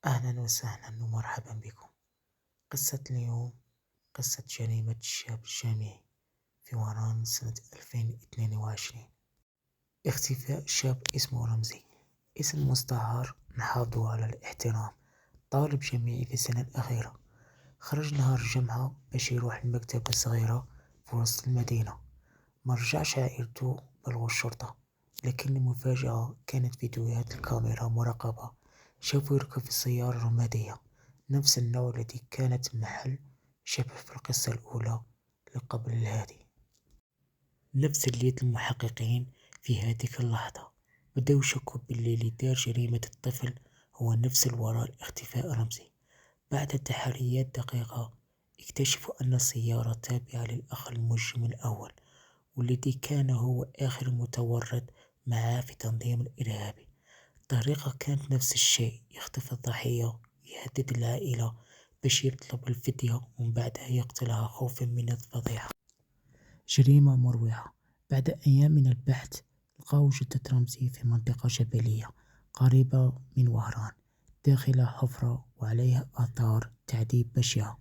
أهلا وسهلا ومرحبا بكم. قصة اليوم قصة جريمة الشاب الجامعي في واران سنة 2022. اختفاء شاب اسمه رمزي، اسم مستعار نحافظ على الاحترام. طالب جامعي في السنة الأخيرة، خرج نهار الجمعة باش يروح لمكتبة صغيرة في وسط المدينة. مرجعش عائلته بلغوا الشرطة، لكن المفاجأة كانت فيديوهات الكاميرا مراقبة. شافوا يركب في السيارة الرمادية، نفس النوع الذي كانت محل شبه في القصة الأولى لقبل الهادي. نفس اليد المحققين في هذيك اللحظة بدأوا يشكوا باللي اللي دار جريمة الطفل هو نفس الوراء اختفاء رمزي. بعد تحريات دقيقة اكتشفوا أن السيارة تابعة للأخ المجرم الأول، والذي كان هو آخر متورط معه في تنظيم الإرهابي. الطريقة كانت نفس الشيء، يخطف الضحية، يهدد العائلة باش يطلب الفدية ومن بعدها يقتلها خوفا من الفضيحة. جريمة مروعة. بعد أيام من البحث لقاو جثة رمزي في منطقة جبلية قريبة من وهران، داخل حفرة وعليها آثار تعذيب بشعة.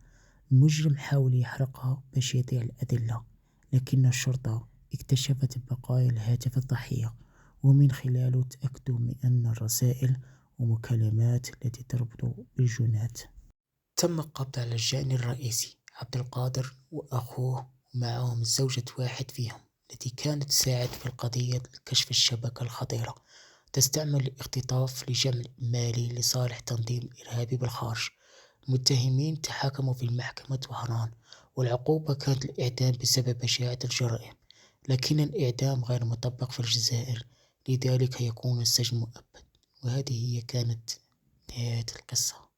المجرم حاول يحرقها باش يضيع الأدلة، لكن الشرطة اكتشفت بقايا الهاتف الضحية، ومن خلاله تأكدوا من أن الرسائل ومكالمات التي تربط بالجنات. تم القبض على الجاني الرئيسي عبد القادر وأخوه، ومعهم زوجة واحد فيهم التي كانت تساعد في القضية لكشف الشبكة الخطيرة، تستعمل الاختطاف لجمع مالي لصالح تنظيم إرهابي بالخارج. المتهمين تحاكموا في محكمة وهران، والعقوبة كانت الإعدام بسبب بشاعة الجرائم، لكن الإعدام غير مطبق في الجزائر، لذلك يكون السجن مؤبد. وهذه هي كانت نهاية القصة.